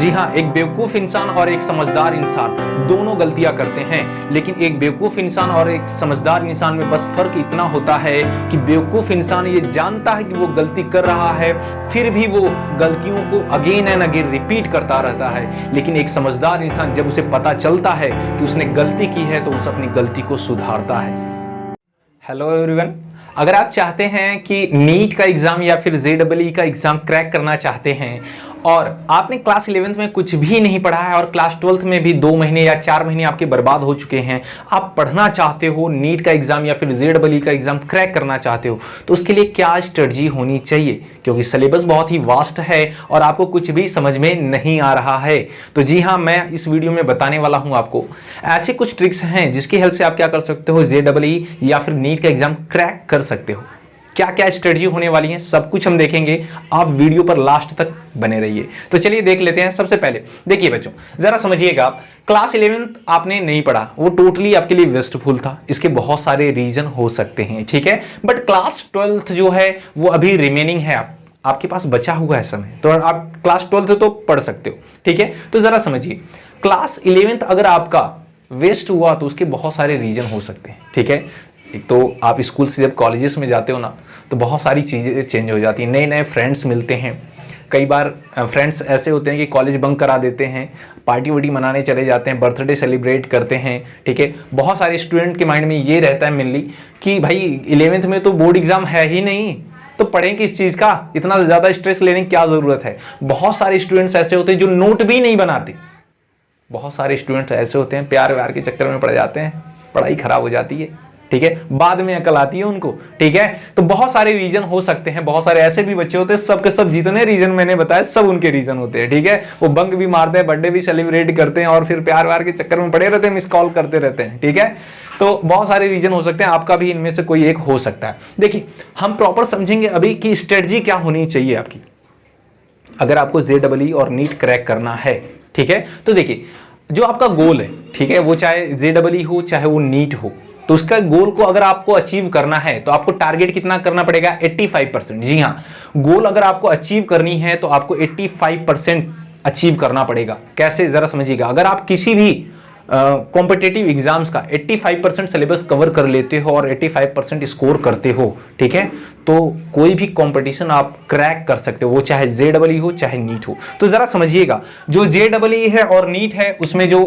जी हाँ, एक बेवकूफ इंसान और एक समझदार इंसान दोनों गलतियां करते हैं, लेकिन एक बेवकूफ इंसान और एक समझदार इंसान में बस फर्क इतना होता है कि बेवकूफ इंसान ये जानता है कि वो गलती कर रहा है, फिर भी वो गलतियों को अगेन एंड अगेन रिपीट करता रहता है। लेकिन एक समझदार इंसान जब उसे पता चलता है कि उसने गलती की है तो उसे अपनी गलती को सुधारता है। हेलो एवरीवन, अगर आप चाहते हैं कि नीट का एग्जाम या फिर जेईई का एग्जाम क्रैक करना चाहते हैं और आपने क्लास 11th में कुछ भी नहीं पढ़ा है और क्लास 12th में भी 2 महीने या 4 महीने आपके बर्बाद हो चुके हैं, आप पढ़ना चाहते हो नीट का एग्जाम या फिर जेईई का एग्जाम क्रैक करना चाहते हो, तो उसके लिए क्या स्ट्रेटजी होनी चाहिए? क्योंकि सिलेबस बहुत ही वास्ट है और आपको कुछ भी समझ में नहीं आ रहा है। तो जी हाँ, मैं इस वीडियो में बताने वाला हूं आपको ऐसे कुछ ट्रिक्स हैं जिसकी हेल्प से आप क्या कर सकते हो, जेईई या फिर नीट का एग्जाम क्रैक कर सकते हो। क्या क्या स्ट्रेटजी होने वाली है सब कुछ हम देखेंगे, आप वीडियो पर लास्ट तक बने रहिए। तो चलिए देख लेते हैं। सबसे पहले देखिए बच्चों, जरा समझिएगा, क्लास 11th आपने नहीं पढ़ा, वो टोटली आपके लिए वेस्टफुल था। इसके बहुत सारे रीजन हो सकते हैं, ठीक है, बट क्लास 12th जो है वो अभी रिमेनिंग है, आपके पास बचा हुआ है समय, तो आप क्लास 12th तो पढ़ सकते हो, ठीक है। तो जरा समझिए, क्लास 11th अगर आपका वेस्ट हुआ तो उसके बहुत सारे रीजन हो सकते हैं, ठीक है। एक तो आप स्कूल से जब कॉलेजेस में जाते हो ना, तो बहुत सारी चीज़ें चेंज हो जाती हैं, नए नए फ्रेंड्स मिलते हैं। कई बार फ्रेंड्स ऐसे होते हैं कि कॉलेज बंक करा देते हैं, पार्टी वार्टी मनाने चले जाते हैं, बर्थडे सेलिब्रेट करते हैं, ठीक है। बहुत सारे स्टूडेंट के माइंड में ये रहता है मेनली कि भाई 11th में तो बोर्ड एग्जाम है ही नहीं, तो पढ़ें किस चीज़ का, इतना ज़्यादा स्ट्रेस लेने की क्या ज़रूरत है। बहुत सारे स्टूडेंट्स ऐसे होते हैं जो नोट भी नहीं बनाते, बहुत सारे स्टूडेंट्स ऐसे होते हैं प्यार व्यार के चक्कर में पड़ जाते हैं, पढ़ाई खराब हो जाती है, ठीक है, बाद में अकल आती है उनको, ठीक है। तो बहुत सारे रीजन हो सकते हैं, बहुत सारे ऐसे भी बच्चे होते हैं, सबके सब जितने रीजन मैंने बताया सब उनके रीजन होते हैं, ठीक है। वो बंक भी मारते हैं, बर्थडे भी सेलिब्रेट करते हैं और फिर प्यार व्यार के चक्कर में पड़े रहते हैं, मिस कॉल करते रहते हैं, ठीक है। तो बहुत सारे रीजन हो सकते हैं, आपका भी इनमें से कोई एक हो सकता है। देखिए, हम प्रॉपर समझेंगे अभी कि स्ट्रेटजी क्या होनी चाहिए आपकी अगर आपको जेईई और नीट क्रैक करना है, ठीक है। तो देखिए, जो आपका गोल है, ठीक है, वो चाहे जेईई हो चाहे वो नीट हो, तो उसका गोल को अगर आपको अचीव करना है तो आपको टारगेट कितना करना पड़ेगा, 85%। जी हाँ, गोल अगर आपको अचीव करनी है तो आपको 85% अचीव करना पड़ेगा। कैसे, जरा समझिएगा, अगर आप किसी भी कॉम्पिटिटिव एग्जाम्स का 85% सिलेबस कवर कर लेते हो और 85% स्कोर करते हो, ठीक है, तो कोई भी कंपटीशन आप क्रैक कर सकते हो, वो चाहे जेईई हो चाहे नीट हो। तो जरा समझिएगा, जो जेईई है और नीट है उसमें जो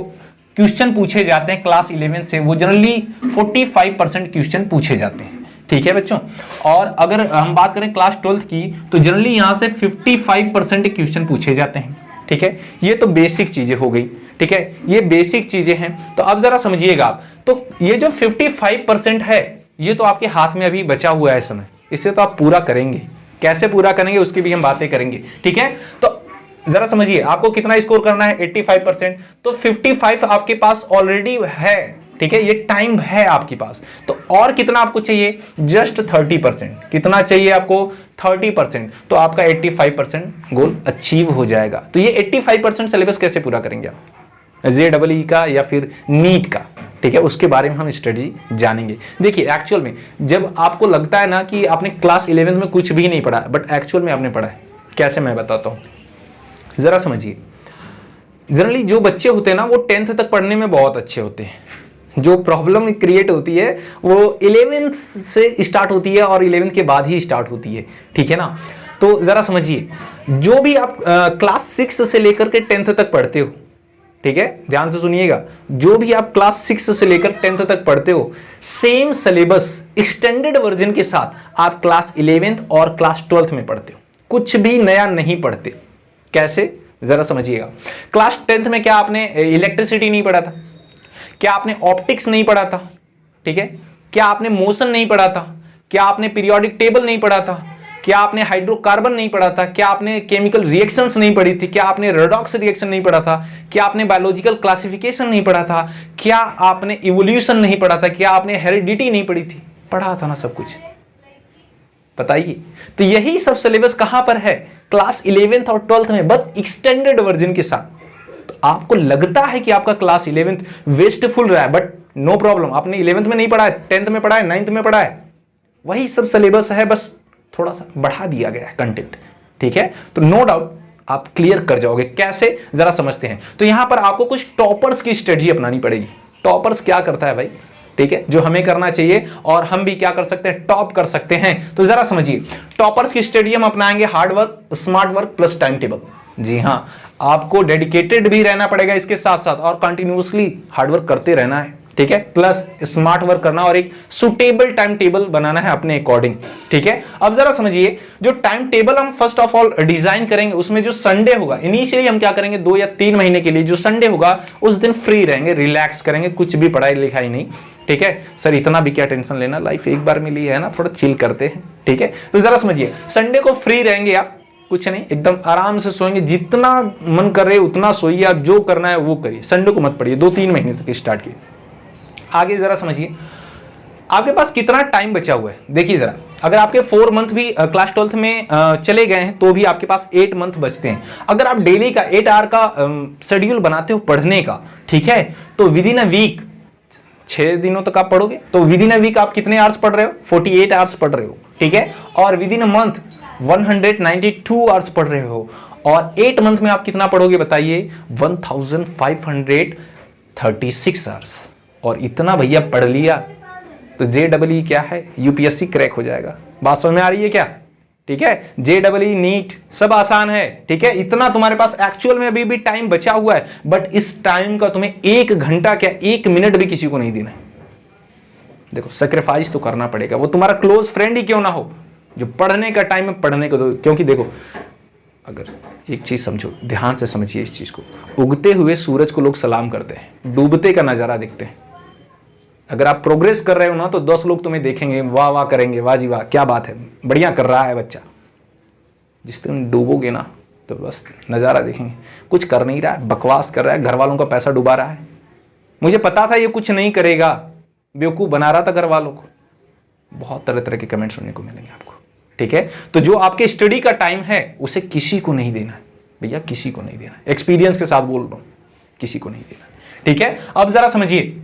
क्वेश्चन पूछे जाते हैं क्लास 11 से, वो जनरली 45% क्वेश्चन पूछे जाते हैं, ठीक है बच्चों। और अगर हम बात करें क्लास 12th की, तो जनरली यहां से 55% क्वेश्चन पूछे जाते हैं, ठीक है। ये तो बेसिक चीजें हो गई, ठीक है, ये बेसिक चीजें हैं। तो अब जरा समझिएगा आप, तो ये जो 55% है ये तो आपके हाथ में अभी बचा हुआ है समय, इसे तो आप पूरा करेंगे। कैसे पूरा करेंगे उसकी भी हम बातें करेंगे, ठीक है। तो जरा समझिए, आपको कितना स्कोर करना है, 85%, तो 55 आपके पास ऑलरेडी है, ठीक है, ये टाइम है आपके पास। तो और कितना आपको चाहिए, जस्ट 30%। कितना चाहिए आपको, 30%, तो आपका 85% गोल अचीव हो जाएगा। तो ये 85% सिलेबस कैसे पूरा करेंगे आप, जेईई का या फिर नीट का, ठीक है, उसके बारे में हम स्ट्रेटजी जानेंगे। देखिए, एक्चुअल में जब आपको लगता है ना कि आपने क्लास 11th में कुछ भी नहीं पढ़ा, बट एक्चुअल में आपने पढ़ा है, कैसे मैं बताता हूं, जरा समझिए। जनरली जो बच्चे होते हैं ना, वो 10th तक पढ़ने में बहुत अच्छे होते हैं। जो प्रॉब्लम क्रिएट होती है वो 11th से स्टार्ट होती है और 11th के बाद ही स्टार्ट होती है, ठीक है ना। तो जरा समझिए, जो भी आप क्लास 6 से लेकर के 10th तक पढ़ते हो, ठीक है, ध्यान से सुनिएगा, जो भी आप क्लास 6 से लेकर 10th तक पढ़ते हो, सेम सिलेबस एक्सटेंडेड वर्जन के साथ आप क्लास 11th और क्लास 12th में पढ़ते हो, कुछ भी नया नहीं पढ़ते। कैसे, जरा समझिएगा। क्लास 10th में क्या आपने इलेक्ट्रिसिटी नहीं पढ़ा था, क्या आपने ऑप्टिक्स नहीं पढ़ा था, ठीक है, क्या आपने मोशन नहीं पढ़ा था, क्या आपने पीरियोडिक टेबल नहीं पढ़ा था, क्या आपने हाइड्रोकार्बन नहीं पढ़ा था, क्या आपने केमिकल रिएक्शंस नहीं पढ़ी थी, क्या आपने रेडॉक्स रिएक्शन नहीं पढ़ा था, क्या आपने बायोलॉजिकल क्लासिफिकेशन नहीं पढ़ा था, क्या आपने इवोल्यूशन नहीं पढ़ा था, क्या आपने हेरिडिटी नहीं पढ़ी थी, पढ़ा था ना सब कुछ, बताइए। तो यही सब सिलेबस कहां पर है, क्लास 11th और 12th में, बस एक्सटेंडेड वर्जन के साथ। तो आपको लगता है कि आपका क्लास 11th वेस्टफुल रहा है, बट नो प्रॉब्लम, आपने 11th में नहीं पढ़ा है, 10th में पढ़ा है, 9th में पढ़ा है, वही सब सिलेबस है, बस थोड़ा सा बढ़ा दिया गया है कंटेंट, ठीक है। तो नो डाउट आप क्लियर कर जाओगे। कैसे, जरा समझते हैं। तो यहां पर आपको कुछ टॉपर्स की स्ट्रेटजी अपनानी पड़ेगी। टॉपर्स क्या करता है भाई, ठीक है, जो हमें करना चाहिए और हम भी क्या कर सकते हैं, टॉप कर सकते हैं। तो जरा समझिए, टॉपर्स की स्ट्रेटजी हम अपनाएंगे hard work, smart work plus time table. जी हां, आपको डेडिकेटेड भी रहना पड़ेगा इसके साथ साथ और कंटिन्यूअसली हार्ड वर्क करते रहना है, ठीक है, प्लस स्मार्ट वर्क करना और एक सुटेबल टाइम टेबल बनाना है अपने अकॉर्डिंग, ठीक है। अब जरा समझिए, जो टाइम टेबल हम फर्स्ट ऑफ ऑल डिजाइन करेंगे, उसमें जो संडे होगा, इनिशियली हम क्या करेंगे, 2 या 3 महीने के लिए जो संडे होगा उस दिन फ्री रहेंगे, रिलैक्स करेंगे, कुछ भी पढ़ाई लिखाई नहीं, ठीक है। सर इतना भी क्या टेंशन लेना, लाइफ एक बार मिली है ना, थोड़ा चिल करते हैं, ठीक है। तो जरा समझिए, संडे को फ्री रहेंगे आप, कुछ नहीं, एकदम आराम से सोएंगे, जितना मन कर रहे उतना सोइए, आप जो करना है वो करिए, संडे को मत पढ़िए, 2-3 महीने तक स्टार्ट कीजिए। आगे जरा समझिए, आपके पास कितना टाइम बचा हुआ है। देखिए जरा, अगर आपके 4 मंथ भी क्लास 12th में चले गए हैं तो भी आपके पास 8 मंथ बचते हैं। अगर आप डेली का 8 आवर का शेड्यूल बनाते हो पढ़ने का, ठीक है, तो विद इन अ वीक 6 दिनों तक आप पढ़ोगे, तो विद इन अ वीक आप कितने आवर्स पढ़ रहे हो, 48 आवर्स पढ़ रहे हो, ठीक है। और with in a month 192 hours पढ़ रहे हो, और 8 मंथ में आप कितना पढ़ोगे बताइए, 1536 आवर्स। और इतना भैया पढ़ लिया तो JEE क्या है, UPSC क्रैक हो जाएगा। बात समझ में आ रही है क्या, ठीक है। JEE नीट सब आसान है, ठीक है। इतना तुम्हारे पास एक्चुअल में अभी भी टाइम बचा हुआ है, बट इस टाइम का तुम्हें 1 घंटा क्या 1 मिनट भी किसी को नहीं देना है। देखो, सेक्रीफाइस तो करना पड़ेगा, वो तुम्हारा क्लोज फ्रेंड ही क्यों ना हो, जो पढ़ने का टाइम है पढ़ने को दो। क्योंकि देखो, अगर एक चीज समझो, ध्यान से समझिए इस चीज को, उगते हुए सूरज को लोग सलाम करते हैं, डूबते का नजारा देखते हैं। अगर आप प्रोग्रेस कर रहे हो ना, तो 10 लोग तुम्हें देखेंगे, वाह वाह करेंगे, वाह जी वाह क्या बात है, बढ़िया कर रहा है बच्चा। जिस दिन डूबोगे ना, तो बस नज़ारा देखेंगे, कुछ कर नहीं रहा है, बकवास कर रहा है, घर वालों का पैसा डुबा रहा है, मुझे पता था ये कुछ नहीं करेगा, बेवकूफ़ बना रहा था घर वालों को। बहुत तरह तरह के कमेंट सुनने को मिलेंगे आपको, ठीक है। तो जो आपके स्टडी का टाइम है उसे किसी को नहीं देना है भैया, किसी को नहीं देना। एक्सपीरियंस के साथ बोल रहा हूं, किसी को नहीं देना, ठीक है। अब जरा समझिए,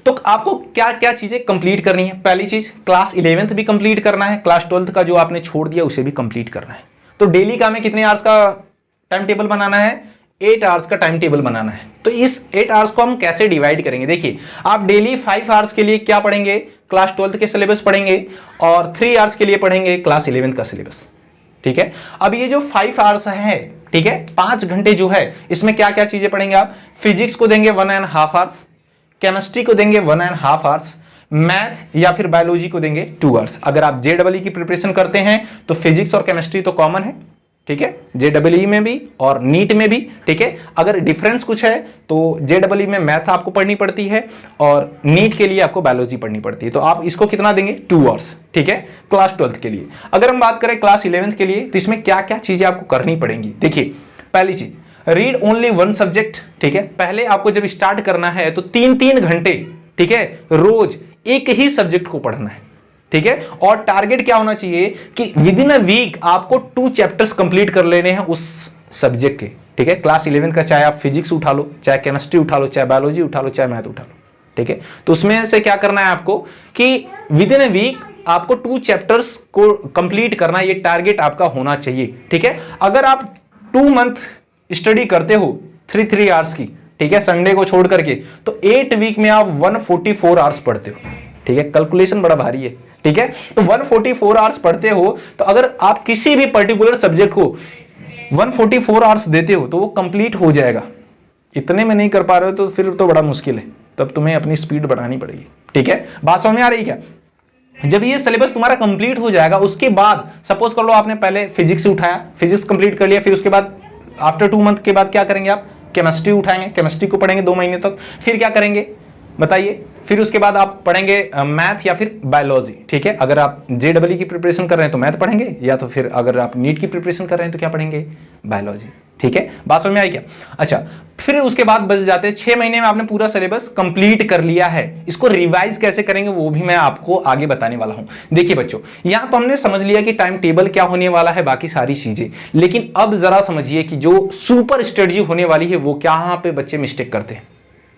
तो आपको क्या क्या चीजें कंप्लीट करनी है। पहली चीज, क्लास 11th भी कंप्लीट करना है, क्लास 12th का जो आपने छोड़ दिया उसे भी कंप्लीट करना है। तो डेली का हमें कितने आवर्स का टाइम टेबल बनाना है, 8 आवर्स का टाइम टेबल बनाना है। तो इस 8 आवर्स को हम कैसे डिवाइड करेंगे, देखिए, आप डेली 5 आवर्स के लिए क्या पढ़ेंगे, क्लास 12th के सिलेबस पढ़ेंगे, और 3 आवर्स के लिए पढ़ेंगे क्लास 11th का सिलेबस, ठीक है। अब ये जो 5 आवर्स है, ठीक है, 5 घंटे जो है, इसमें क्या क्या चीजें पढ़ेंगे आप। फिजिक्स को देंगे 1.5 आवर्स, केमिस्ट्री को देंगे 1.5 आवर्स, मैथ या फिर बायोलॉजी को देंगे 2 आवर्स। अगर आप JEE की प्रिपरेशन करते हैं तो फिजिक्स और केमिस्ट्री तो कॉमन है, ठीक है, JEE में भी और नीट में भी, ठीक है। अगर डिफरेंस कुछ है तो JEE में मैथ आपको पढ़नी पड़ती है और नीट के लिए आपको बायोलॉजी पढ़नी पड़ती है। तो आप इसको कितना देंगे, 2 आवर्स, ठीक है, क्लास 12th के लिए। अगर हम बात करें क्लास 11th के लिए, तो इसमें क्या क्या चीजें आपको करनी पड़ेंगी। देखिए, पहली चीज, रीड ओनली 1 सब्जेक्ट, ठीक है। पहले आपको जब स्टार्ट करना है तो 3-3 घंटे, ठीक है, रोज एक ही सब्जेक्ट को पढ़ना है, ठीक है। और टारगेट क्या होना चाहिए कि विद इन अ वीक आपको 2 चैप्टर्स कंप्लीट कर लेने हैं उस सब्जेक्ट के, ठीक है। क्लास 11 का चाहे आप फिजिक्स उठा लो, चाहे केमिस्ट्री उठा लो, चाहे बायोलॉजी उठा लो, चाहे मैथ उठा लो, ठीक है। तो उसमें से क्या करना है आपको कि विद इन अ वीक आपको 2 चैप्टर्स को कंप्लीट करना, ये टारगेट आपका होना चाहिए, ठीक है। अगर आप 2 मंथ स्टडी करते हो 3 आवर्स की, ठीक है, संडे को छोड़ करके, तो 8 वीक में आप 144 आवर्स पढ़ते हो, ठीक है। कैलकुलेशन बड़ा भारी है, ठीक है। तो 144 आवर्स पढ़ते हो, तो अगर आप किसी भी पर्टिकुलर सब्जेक्ट को 144 आवर्स देते हो तो वो कंप्लीट हो जाएगा। इतने में नहीं कर पा रहे हो तो फिर तो बड़ा मुश्किल है, तब तुम्हें अपनी स्पीड बढ़ानी पड़ेगी, ठीक है। बात समझ में आ रही क्या। जब ये सिलेबस तुम्हारा कंप्लीट हो जाएगा, उसके बाद सपोज कर लो आपने पहले फिजिक्स उठाया, फिजिक्स कंप्लीट कर लिया, फिर उसके बाद आफ्टर 2 मंथ के बाद क्या करेंगे आप, केमिस्ट्री उठाएंगे, केमिस्ट्री को पढ़ेंगे 2 महीने तक, फिर क्या करेंगे बताइए, फिर उसके बाद आप पढ़ेंगे मैथ या फिर बायोलॉजी, ठीक है। अगर आप JEE की प्रिपरेशन कर रहे हैं तो मैथ पढ़ेंगे, या तो फिर अगर आप नीट की प्रिपरेशन कर रहे हैं तो क्या पढ़ेंगे, बायोलॉजी, ठीक है। बात समझ में आई क्या। अच्छा, फिर उसके बाद बच जाते हैं 6 महीने में आपने पूरा सिलेबस कंप्लीट कर लिया है। इसको रिवाइज कैसे करेंगे वो भी मैं आपको आगे बताने वाला हूं। देखिए बच्चों, यहां तो हमने समझ लिया कि टाइम टेबल क्या होने वाला है, बाकी सारी चीजें, लेकिन अब जरा समझिए कि जो सुपर स्ट्रेटजी होने वाली है वो कहां पे बच्चे मिस्टेक करते हैं,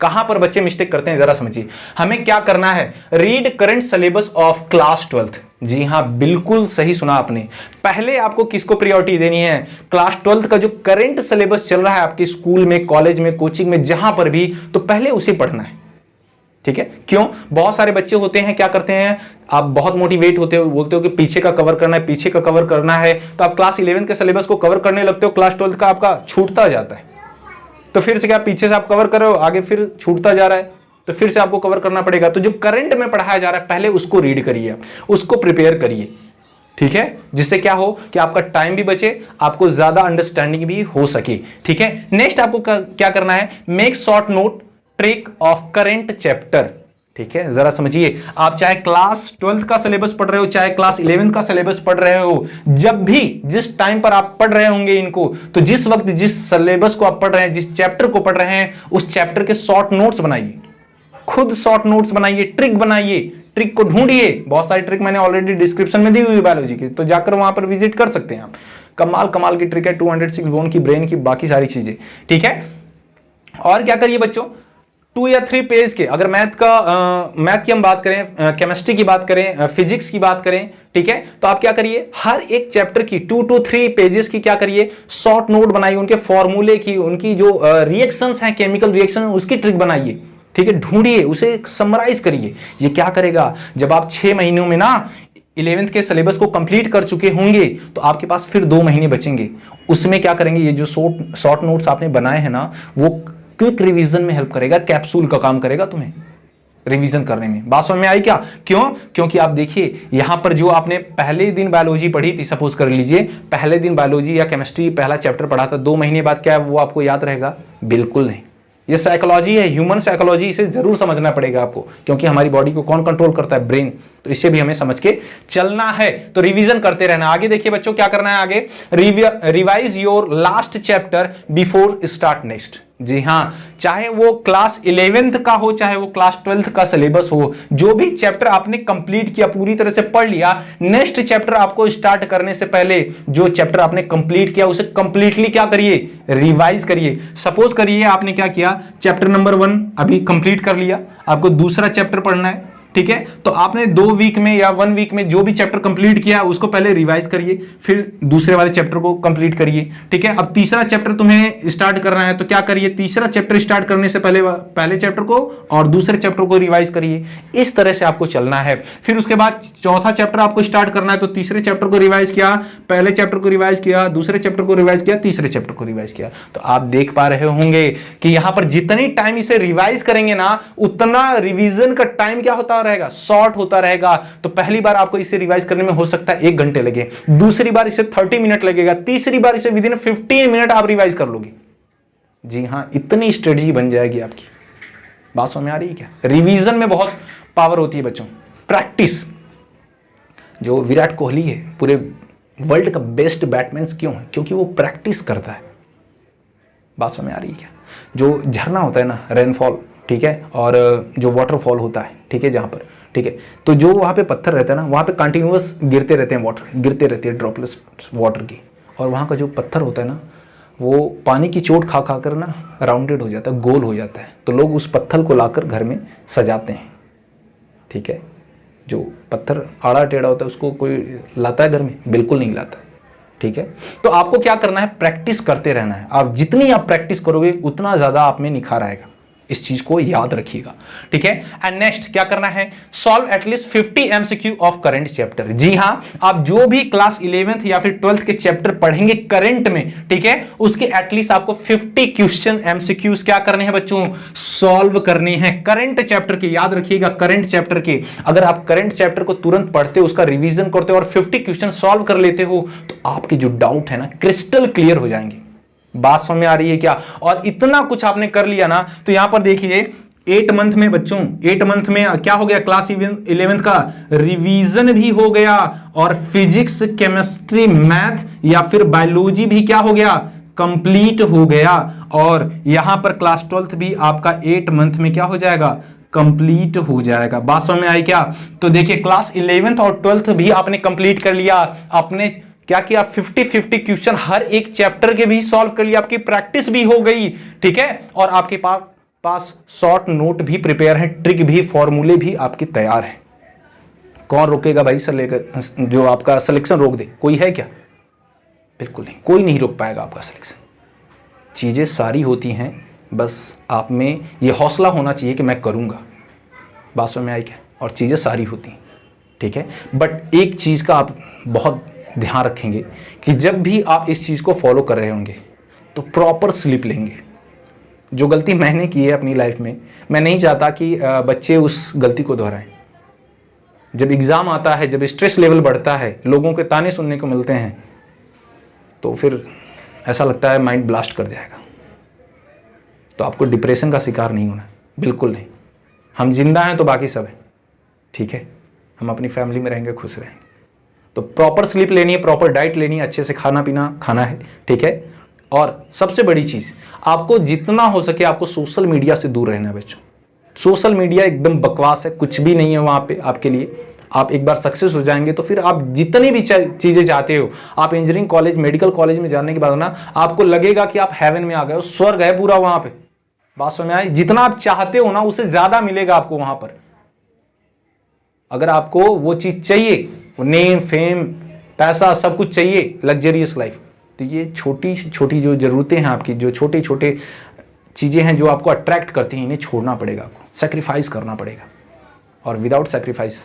कहां पर बच्चे मिस्टेक करते हैं, जरा समझिए। हमें क्या करना है, read current syllabus of class 12th, जी हाँ, बिल्कुल सही सुना आपने। पहले आपको किसको प्रायोरिटी देनी है? क्लास 12th का जो करंट सिलेबस चल रहा है आपके स्कूल में, कॉलेज में, कोचिंग में, जहां पर भी, तो पहले उसे पढ़ना है। ठीक है? क्यों? बहुत सारे बच्चे होते हैं, क्या करते हैं, आप बहुत मोटिवेट होते हो, बोलते हो कि पीछे का कवर करना है, पीछे का कवर करना है, तो आप क्लास 11 के सिलेबस को कवर करने लगते हो, क्लास 12th का आपका छूटता जाता है। तो फिर से क्या, पीछे से आप कवर कर रहे हो, आगे फिर छूटता जा रहा है, तो फिर से आपको कवर करना पड़ेगा। तो जो करंट में पढ़ाया जा रहा है पहले उसको रीड करिए, उसको प्रिपेयर करिए। ठीक है? जिससे क्या हो कि आपका टाइम भी बचे, आपको ज्यादा अंडरस्टैंडिंग भी हो सके। ठीक है? नेक्स्ट आपको क्या करना है? Make short note trick of current chapter. ठीक है? जरा समझिए, आप चाहे क्लास 12th का सिलेबस पढ़ रहे हो, चाहे क्लास 11th का सिलेबस पढ़ रहे हो, जब भी जिस टाइम पर आप पढ़ रहे होंगे इनको, तो जिस वक्त जिस सिलेबस को आप पढ़ रहे हैं, जिस चैप्टर को पढ़ रहे हैं, उस चैप्टर के शॉर्ट नोट्स बनाइए, खुद शॉर्ट नोट्स बनाइए, ट्रिक बनाइए, ट्रिक को ढूंढिए। बहुत सारी ट्रिक मैंने ऑलरेडी डिस्क्रिप्शन में दी हुई है बायोलॉजी की, तो जाकर वहां पर विजिट कर सकते हैं आप। कमाल कमाल की ट्रिक है, 206 बोन की, ब्रेन की, बाकी सारी चीजें। ठीक है? और क्या करिए बच्चों, 2 या 3 पेज के, अगर मैथ की हम बात करें, केमिस्ट्री की बात करें, फिजिक्स की बात करें, ठीक है, तो आप क्या करिए, हर एक चैप्टर की 2 to 3 पेजेस की क्या करिए, शॉर्ट नोट बनाइए, उनके फॉर्मूले की, उनकी जो रिएक्शंस हैं, केमिकल रिएक्शन, उसकी ट्रिक बनाइए। ठीक है? ढूंढिए, उसे समराइज करिए। ये क्या करेगा, जब आप 6 महीनों में ना 11th के सिलेबस को कंप्लीट कर चुके होंगे, तो आपके पास फिर 2 महीने बचेंगे। उसमें क्या करेंगे, ये जो शॉर्ट नोट्स आपने बनाए हैं ना, वो क्विक रिवीजन में हेल्प करेगा, कैप्सूल का काम करेगा तुम्हें रिवीजन करने में। बात समझ में आई क्या? क्यों? क्योंकि आप देखिए, यहां पर जो आपने पहले दिन बायोलॉजी पढ़ी थी, सपोज कर लीजिए पहले दिन बायोलॉजी या केमिस्ट्री पहला चैप्टर पढ़ा था, 2 महीने बाद क्या है वो आपको याद रहेगा? बिल्कुल नहीं। ये साइकोलॉजी है, ह्यूमन साइकोलॉजी, इसे जरूर समझना पड़ेगा आपको, क्योंकि हमारी बॉडी को कौन कंट्रोल करता है? ब्रेन। तो इससे भी हमें समझ के चलना है, तो रिवीजन करते रहना। आगे देखिए बच्चों, क्या करना है आगे, revise your last chapter before start next. जी हाँ, चाहे वो क्लास 11th का हो, चाहे वो क्लास 12th का सिलेबस हो, जो भी चैप्टर आपने कंप्लीट किया, पूरी तरह से पढ़ लिया, नेक्स्ट चैप्टर आपको स्टार्ट करने से पहले जो चैप्टर आपने कंप्लीट किया उसे कंप्लीटली क्या करिए, रिवाइज करिए। सपोज करिए आपने क्या किया, चैप्टर नंबर 1 अभी कंप्लीट कर लिया, आपको दूसरा चैप्टर पढ़ना है। ठीक है? तो आपने 2 वीक में या 1 वीक में जो भी चैप्टर कंप्लीट किया उसको पहले रिवाइज करिए, फिर दूसरे वाले चैप्टर को कंप्लीट करिए। ठीक है? अब तीसरा चैप्टर तुम्हें स्टार्ट करना है, तो क्या करिए, तीसरा चैप्टर स्टार्ट करने से पहले चैप्टर को और दूसरे चैप्टर को रिवाइज करिए। इस तरह से आपको चलना है। फिर उसके बाद चौथा चैप्टर आपको स्टार्ट करना है, तो तीसरे चैप्टर को रिवाइज किया, पहले चैप्टर को रिवाइज किया, दूसरे चैप्टर को रिवाइज किया, तीसरे चैप्टर को रिवाइज किया। तो आप देख पा रहे होंगे कि यहां पर जितनी टाइम इसे रिवाइज करेंगे ना, उतना रिवीजन का टाइम क्या होता रहेगा, शॉर्ट होता रहेगा। तो पहली बार आपको इसे रिवाइज करने में हो सकता है 1 घंटे लगे, दूसरी बार इसे 30 मिनट लगेगा, तीसरी बार इसे विदिन 15 मिनट आप रिवाइज कर लोगे। जी हां, इतनी स्ट्रेटजी बन जाएगी आपकी। बात समझ में आ रही है क्या? रिवीजन में बहुत पावर होती है बच्चों, प्रैक्टिस। जो विराट कोहली है, पूरे वर्ल्ड का बेस्ट बैट्समैन क्यों है? क्योंकि वो प्रैक्टिस करता है। बात समझ में आ रही है क्या? जो झरना होता है ना, रेनफॉल, ठीक है, और जो वाटरफॉल होता है, ठीक है, जहां पर, ठीक है, तो जो वहां पे पत्थर रहता है ना, वहां पे कंटिन्यूअस गिरते रहते हैं, वाटर गिरते रहते हैं, ड्रॉपलेट्स वाटर की, और वहां का जो पत्थर होता है ना, वो पानी की चोट खा खा कर ना राउंडेड हो जाता है, गोल हो जाता है। तो लोग उस पत्थर को लाकर घर में सजाते हैं। ठीक है? जो पत्थर आड़ा टेढ़ा होता है उसको कोई लाता है घर में? बिल्कुल नहीं लाता। ठीक है? तो आपको क्या करना है, प्रैक्टिस करते रहना है। आप जितनी आप प्रैक्टिस करोगे उतना ज्यादा आप में निखार आएगा। इस चीज को याद रखिएगा। ठीक है? एंड नेक्स्ट क्या करना है, solve at least 50 MCQ of current chapter. जी हां, आप जो भी क्लास 11th या फिर 12th के चैप्टर पढ़ेंगे करंट में, ठीक है, उसके एटलीस्ट आपको 50 क्वेश्चन MCQs क्या करने हैं बच्चों, सॉल्व करने हैं करंट चैप्टर के। याद रखिएगा, करंट चैप्टर के। अगर आप करंट चैप्टर को तुरंत पढ़ते हो, उसका रिवीजन करते हो और 50 क्वेश्चन सॉल्व कर लेते हो, तो आपके जो डाउट है ना, क्रिस्टल क्लियर हो जाएंगे। बात समझ में आ रही है क्या? और इतना कुछ आपने कर लिया ना, तो यहां पर देखिए 8 मंथ में बच्चों, 8 मंथ में क्या हो गया, क्लास 11th का रिवीजन भी हो गया, और फिजिक्स, केमिस्ट्री, मैथ या फिर बायोलॉजी भी क्या हो गया, कंप्लीट हो गया। और यहां पर क्लास 12th भी आपका 8 मंथ में क्या हो जाएगा, कंप्लीट हो जाएगा। बात समझ में आई क्या? तो देखिए क्लास 11th और 12th भी आपने कंप्लीट कर लिया। आपने क्या किया, 50-50 क्वेश्चन हर एक चैप्टर के भी सॉल्व कर लिया, आपकी प्रैक्टिस भी हो गई। ठीक है? और आपके पास शॉर्ट नोट भी प्रिपेयर है, ट्रिक भी, फॉर्मूले भी आपके तैयार है। कौन रोकेगा भाई जो आपका सिलेक्शन रोक दे? कोई है क्या? बिल्कुल नहीं, कोई नहीं रोक पाएगा आपका सिलेक्शन। चीज़ें सारी होती हैं, बस आप में ये हौसला होना चाहिए कि मैं करूँगा। बात समझ में आई क्या? और चीज़ें सारी होती हैं, ठीक है। बट एक चीज़ का आप बहुत ध्यान रखेंगे कि जब भी आप इस चीज़ को फॉलो कर रहे होंगे तो प्रॉपर स्लीप लेंगे। जो गलती मैंने की है अपनी लाइफ में, मैं नहीं चाहता कि बच्चे उस गलती को दोहराएं। जब एग्ज़ाम आता है, जब स्ट्रेस लेवल बढ़ता है, लोगों के ताने सुनने को मिलते हैं, तो फिर ऐसा लगता है माइंड ब्लास्ट कर जाएगा। तो आपको डिप्रेशन का शिकार नहीं होना, बिल्कुल नहीं। हम जिंदा हैं तो बाकी सब है, ठीक है। हम अपनी फैमिली में रहेंगे, खुश रहेंगे। तो प्रॉपर स्लीप लेनी है, प्रॉपर डाइट लेनी है, अच्छे से खाना पीना खाना है, ठीक है। और सबसे बड़ी चीज़, आपको जितना हो सके आपको सोशल मीडिया से दूर रहना है बच्चों। सोशल मीडिया एकदम बकवास है, कुछ भी नहीं है वहाँ पे आपके लिए। आप एक बार सक्सेस हो जाएंगे तो फिर आप जितनी भी चीज़ें चाहते हो, आप इंजीनियरिंग कॉलेज, मेडिकल कॉलेज में जाने के बाद ना आपको लगेगा कि आप हेवन में आ गए हो, स्वर्ग है पूरा वहाँ पे। बात समझ में आई? जितना आप चाहते हो ना उससे ज़्यादा मिलेगा आपको वहाँ पर। अगर आपको वो चीज़ चाहिए, वो नेम फेम पैसा सब कुछ चाहिए, लग्जरियस लाइफ, तो ये छोटी सी छोटी जो ज़रूरतें हैं आपकी, जो छोटे छोटे चीज़ें हैं जो आपको अट्रैक्ट करती हैं, इन्हें छोड़ना पड़ेगा, आपको सेक्रीफाइस करना पड़ेगा। और विदाउट सेक्रीफाइस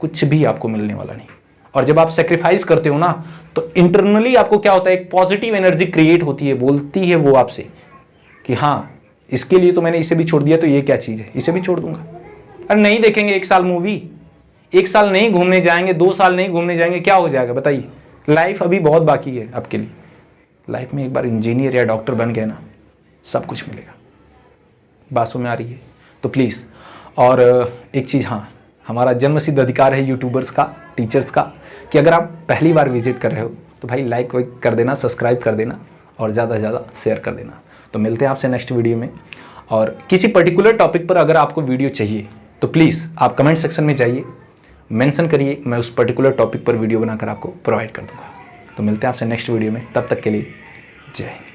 कुछ भी आपको मिलने वाला नहीं। और जब आप सेक्रीफाइस करते हो ना तो इंटरनली आपको क्या होता है, एक पॉजिटिव एनर्जी क्रिएट होती है, बोलती है वो आपसे कि हाँ इसके लिए तो मैंने इसे भी छोड़ दिया, तो ये क्या चीज़ है, इसे भी छोड़ दूंगा। अरे नहीं देखेंगे 1 साल मूवी, 1 साल नहीं घूमने जाएंगे, 2 साल नहीं घूमने जाएंगे, क्या हो जाएगा बताइए? लाइफ अभी बहुत बाकी है आपके लिए। लाइफ में एक बार इंजीनियर या डॉक्टर बन गए ना, सब कुछ मिलेगा। बातों में आ रही है तो प्लीज़। और एक चीज़, हाँ, हमारा जन्मसिद्ध अधिकार है यूट्यूबर्स का, टीचर्स का, कि अगर आप पहली बार विजिट कर रहे हो तो भाई लाइक वाइक कर देना, सब्सक्राइब कर देना और ज़्यादा से ज़्यादा शेयर कर देना। तो मिलते हैं आपसे नेक्स्ट वीडियो में। और किसी पर्टिकुलर टॉपिक पर अगर आपको वीडियो चाहिए तो प्लीज़ आप कमेंट सेक्शन में जाइए, मेंशन करिए, मैं उस पर्टिकुलर टॉपिक पर वीडियो बनाकर आपको प्रोवाइड कर दूँगा। तो मिलते हैं आपसे नेक्स्ट वीडियो में, तब तक के लिए जय हिंद।